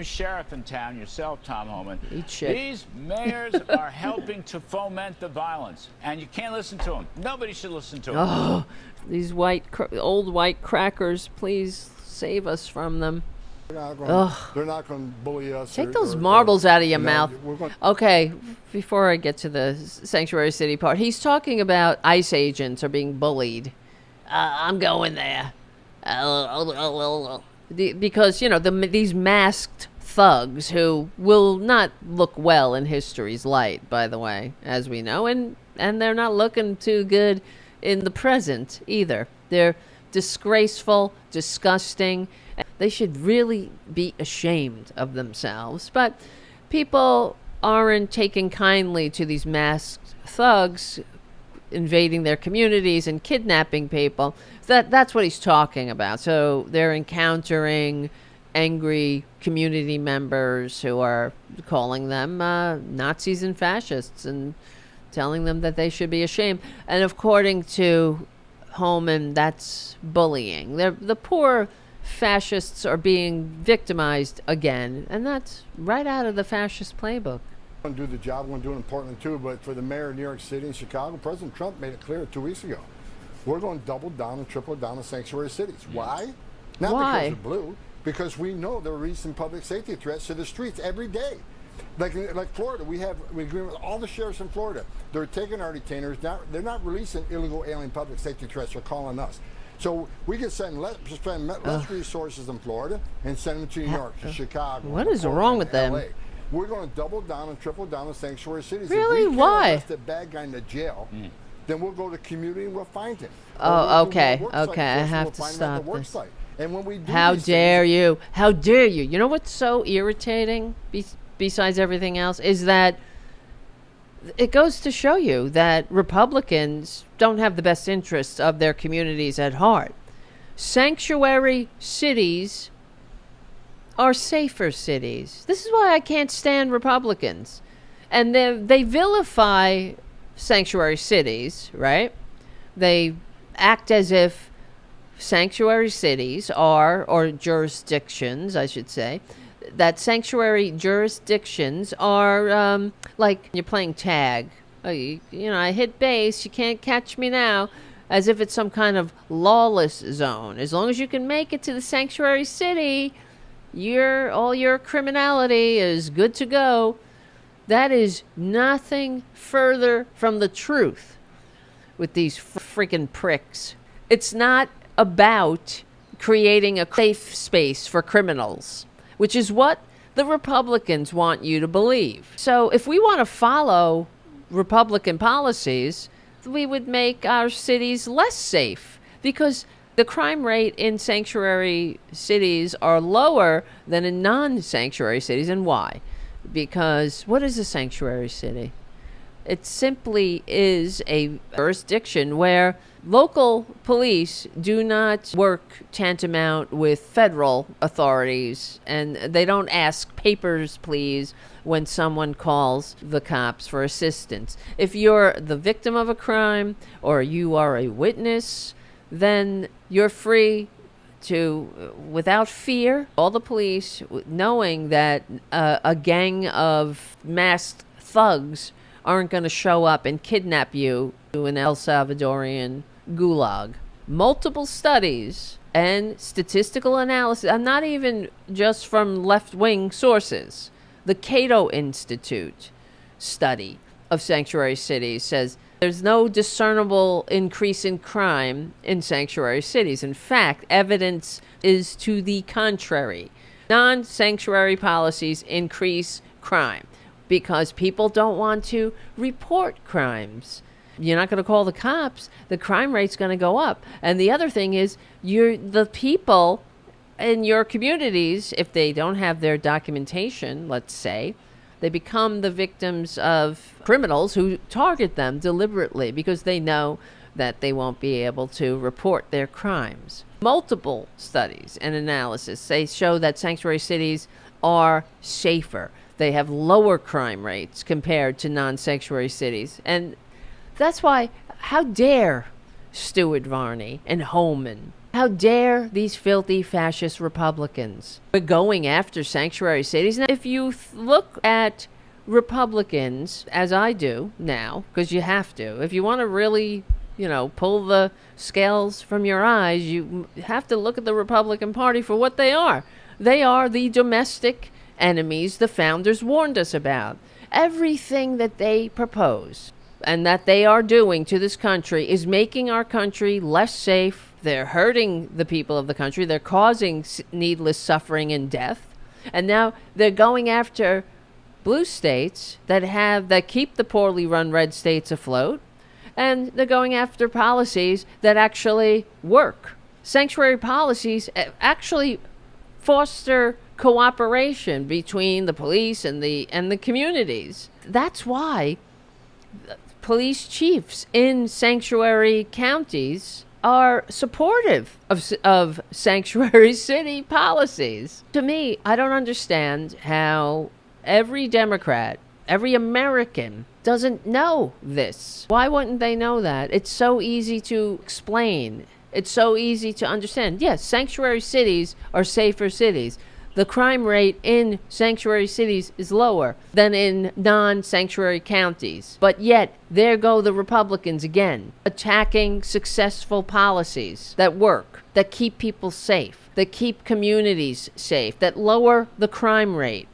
sheriff in town yourself, Tom Homan. Eat shit. These mayors are helping to foment the violence, and you can't listen to them. Nobody should listen to them. Oh, these old white crackers, please save us from them. They're not going to bully us. Take those marbles out of your mouth. No, Okay, before I get to the sanctuary city part, he's talking about ICE agents are being bullied. I'm going there. Because, you know, these masked thugs who will not look well in history's light, by the way, as we know, and they're not looking too good in the present either. They're disgraceful, disgusting. They should really be ashamed of themselves. But people aren't taking kindly to these masked thugs invading their communities and kidnapping people. That's what he's talking about. So they're encountering angry community members who are calling them Nazis and fascists and telling them that they should be ashamed. And according to Homan, that's bullying. The poor fascists are being victimized again, and that's right out of the fascist playbook. going to do the job. We're going to do it in Portland too. But for the mayor of New York City and Chicago, President Trump made it clear 2 weeks ago. We're going to double down and triple down on sanctuary cities. Why? Not Why? because of blue. Because we know there are recent public safety threats to the streets every day. Like Florida, we agree with all the sheriffs in Florida. They're taking our detainers. They're not releasing illegal alien public safety threats. They're calling us. So we can spend less resources in Florida and send them to New York, to Chicago. What is wrong with them? LA. We're going to double down and triple down on sanctuary cities. Really? If we Why? arrest a bad guy in the jail, then we'll go to community and we'll find him. Oh, okay. We'll do Okay, I first, have we'll to find him at stop the work this. site. And when we do How these dare things, you? How dare you? You know what's so irritating, besides everything else, is that it goes to show you that Republicans don't have the best interests of their communities at heart. Sanctuary cities are safer cities. This is why I can't stand Republicans. And they vilify sanctuary cities, right? They act as if sanctuary cities are, or jurisdictions, I should say, that sanctuary jurisdictions are like you're playing tag. You know, I hit base, you can't catch me now, as if it's some kind of lawless zone. As long as you can make it to the sanctuary city, all your criminality is good to go. That is nothing further from the truth with these freaking pricks. It's not about creating a safe space for criminals, which is what the Republicans want you to believe. So if we want to follow Republican policies, we would make our cities less safe, because the crime rate in sanctuary cities are lower than in non-sanctuary cities. And why? Because what is a sanctuary city? It simply is a jurisdiction where local police do not work tantamount with federal authorities, and they don't ask papers, please, when someone calls the cops for assistance. If you're the victim of a crime or you are a witness, then you're free to, without fear, call the police, knowing that a gang of masked thugs aren't going to show up and kidnap you to an El Salvadorian gulag. Multiple studies and statistical analysis, and not even just from left-wing sources. The Cato Institute study of sanctuary cities says there's no discernible increase in crime in sanctuary cities. In fact, evidence is to the contrary. Non-sanctuary policies increase crime because people don't want to report crimes. You're not going to call the cops. The crime rate's going to go up. And the other thing is, the people in your communities, if they don't have their documentation, let's say, they become the victims of criminals who target them deliberately because they know that they won't be able to report their crimes. Multiple studies and analysis, they show that sanctuary cities are safer. They have lower crime rates compared to non-sanctuary cities. And that's why, how dare Stuart Varney and Homan, How dare these filthy fascist Republicans? We're going after sanctuary cities. Now, if you look at Republicans, as I do now, because you have to, if you want to really, pull the scales from your eyes, you have to look at the Republican Party for what they are. They are the domestic enemies the founders warned us about. Everything that they propose and that they are doing to this country is making our country less safe. They're hurting the people of the country. They're causing needless suffering and death. And now they're going after blue states that keep the poorly run red states afloat. And they're going after policies that actually work. Sanctuary policies actually foster cooperation between the police and the communities. That's why police chiefs in sanctuary counties are supportive of sanctuary city policies. To me, I don't understand how every Democrat, every American doesn't know this. Why wouldn't they know that? It's so easy to explain. It's so easy to understand. Yes, sanctuary cities are safer cities. The crime rate in sanctuary cities is lower than in non-sanctuary counties. But yet, there go the Republicans again, attacking successful policies that work, that keep people safe, that keep communities safe, that lower the crime rate.